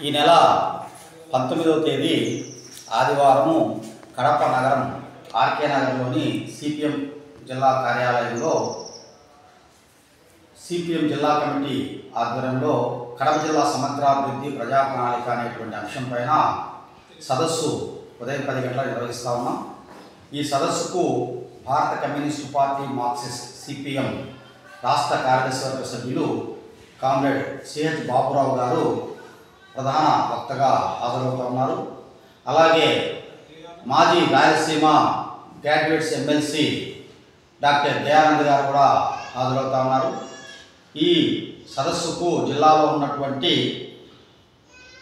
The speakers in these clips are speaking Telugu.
ఈ నెల 19వ తేదీ ఆదివారము కడప నగరం ఆర్కే నగర్లోని సిపిఎం జిల్లా కార్యాలయంలో సిపిఎం జిల్లా కమిటీ ఆధ్వర్యంలో కడప జిల్లా సమగ్రాభివృద్ధి ప్రజా ప్రణాళిక అనేటువంటి అంశంపైన సదస్సు ఉదయం 10 గంటలకు నిర్వహిస్తూ ఉన్నాం. ఈ సదస్సుకు భారత కమ్యూనిస్టు పార్టీ మార్క్సిస్ట్ సిపిఎం రాష్ట్ర కార్యదర్శి సభ్యులు కామ్రేడ్ సిహెచ్ బాబురావు గారు ప్రధాన వక్తగా హాజరవుతూ ఉన్నారు. అలాగే మాజీ Rayalaseema graduates MLC doctor Dayanand గారు కూడా హాజరవుతూ ఉన్నారు. ఈ సదస్సుకు జిల్లాలో ఉన్నటువంటి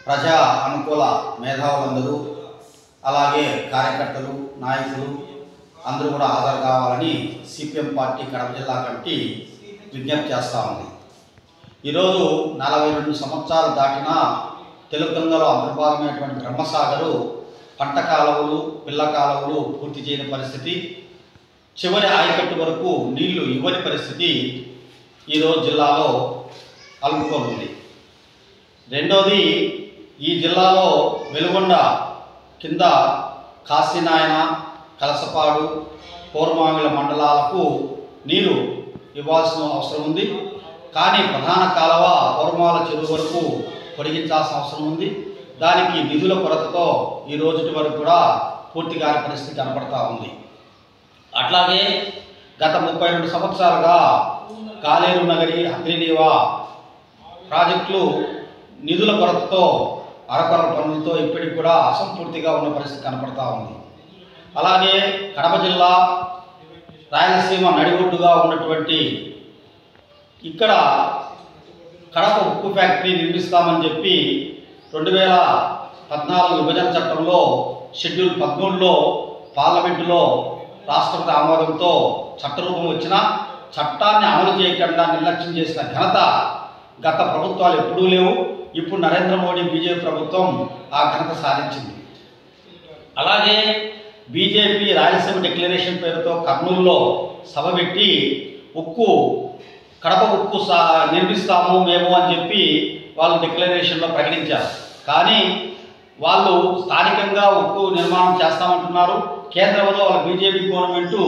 ప్రజా అనుకూల మేధావులందరూ అలాగే కార్యకర్తలు నాయకులు అందరూ కూడా హాజరు కావాలని సిపిఎం పార్టీ కడప జిల్లా కమిటీ విజ్ఞప్తి చేస్తూ ఉంది. ఈరోజు 42 సంవత్సరాలు దాటిన తెలుగంగలో అంతర్భాగమైనటువంటి బ్రహ్మసాగరు పంట కాలువలు పిల్ల కాలువలు పూర్తి చేయని పరిస్థితి, చివరి ఆయకట్టు వరకు నీళ్లు ఇవ్వని పరిస్థితి ఈరోజు జిల్లాలో అలుముకోనుంది. రెండోది, ఈ జిల్లాలో వెలుగొండ కింద కాశీనాయన కలసపాడు పూర్వమామిల మండలాలకు నీరు ఇవ్వాల్సిన అవసరం ఉంది. కానీ ప్రధాన కాలువ పూర్వమాల చెరువు వరకు పొడిగించాల్సిన అవసరం ఉంది. దానికి నిధుల కొరతతో ఈ రోజుటి వరకు కూడా పూర్తి కాని పరిస్థితి కనపడతా ఉంది. అట్లాగే గత 32 సంవత్సరాలుగా కాలేరు నగరి అగ్నినీవా ప్రాజెక్టులు నిధుల కొరతతో అరకొర పనులతో ఇప్పటికి కూడా అసంపూర్తిగా ఉన్న పరిస్థితి కనపడతా ఉంది. అలాగే కడప జిల్లా రాయలసీమ నడిబొడ్డుగా ఉన్నటువంటి ఇక్కడ కడప ఉక్కు ఫ్యాక్టరీ నిర్మిస్తామని చెప్పి 2014 విభజన చట్టంలో షెడ్యూల్ 13లో పార్లమెంటులో రాష్ట్రపతి ఆమోదంతో చట్టరూపం వచ్చిన చట్టాన్ని అమలు చేయకుండా నిర్లక్ష్యం చేసిన ఘనత గత ప్రభుత్వాలు ఎప్పుడూ లేవు. ఇప్పుడు నరేంద్ర మోడీ బీజేపీ ప్రభుత్వం ఆ ఘనత సాధించింది. అలాగే బీజేపీ రాయలసీమ డిక్లరేషన్ పేరుతో కర్నూలులో సభ పెట్టి కడప ఉక్కు నిర్మిస్తాము మేము అని చెప్పి వాళ్ళు డిక్లరేషన్లో ప్రకటించారు. కానీ వాళ్ళు స్థానికంగా ఉక్కు నిర్మాణం చేస్తామంటున్నారు. కేంద్రంలో వాళ్ళ బీజేపీ గవర్నమెంటు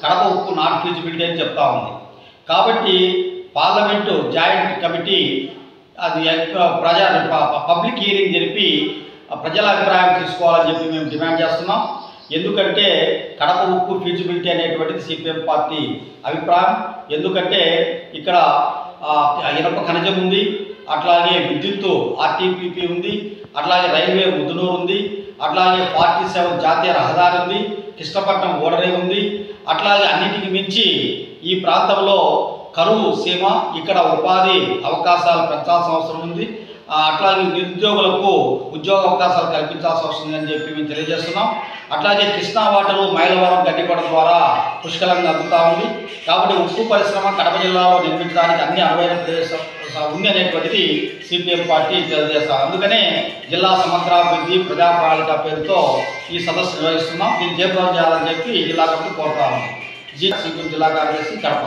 కడప ఉక్కు నాట్ ఫీజిబిలిటీ అని చెప్తా ఉంది. కాబట్టి పార్లమెంటు జాయింట్ కమిటీ అది పబ్లిక్ హీరింగ్ జరిపి ప్రజల అభిప్రాయం తీసుకోవాలని చెప్పి మేము డిమాండ్ చేస్తున్నాం. ఎందుకంటే కడప ఉక్కు ఫీజిబిలిటీ అనేటువంటిది సిపిఎం పార్టీ అభిప్రాయం. ఎందుకంటే ఇక్కడ ఇనప ఖనిజం ఉంది, అట్లాగే విద్యుత్తు ఆర్టీపీపీ ఉంది, అట్లాగే రైల్వే ముద్దునూరు ఉంది, అట్లాగే 47 జాతీయ రహదారి ఉంది, కృష్ణపట్నం ఓడరే ఉంది. అట్లాగే అన్నిటికి మించి ఈ ప్రాంతంలో కరువు సీమ, ఇక్కడ ఉపాధి అవకాశాలు పెంచాల్సిన అవసరం ఉంది. అట్లాగే నిరుద్యోగులకు ఉద్యోగ అవకాశాలు కల్పించాల్సిన అవసరం ఉందని చెప్పి మేము తెలియజేస్తున్నాం. అట్లాగే కృష్ణా వాటరు మైలవరం గడ్డిపడ ద్వారా పుష్కలంగా అందుతూ ఉంది. కాబట్టి ఉక్కు పరిశ్రమ కడప జిల్లాలో నిర్మించడానికి అన్ని అనువైన ప్రదేశం ఉంది అనేటువంటిది సిపిఎం పార్టీ తెలియజేస్తాం. అందుకనే జిల్లా సమగ్రాభివృద్ధి ప్రజా ప్రణాళిక పేరుతో ఈ సదస్సు నిర్వహిస్తున్నాం. దీన్ని జయప్రదం చేయాలని చెప్పి జిల్లా కమిటీ కోరుతా ఉంది. సిపిఎం జిల్లా కార్యదర్శి కడప.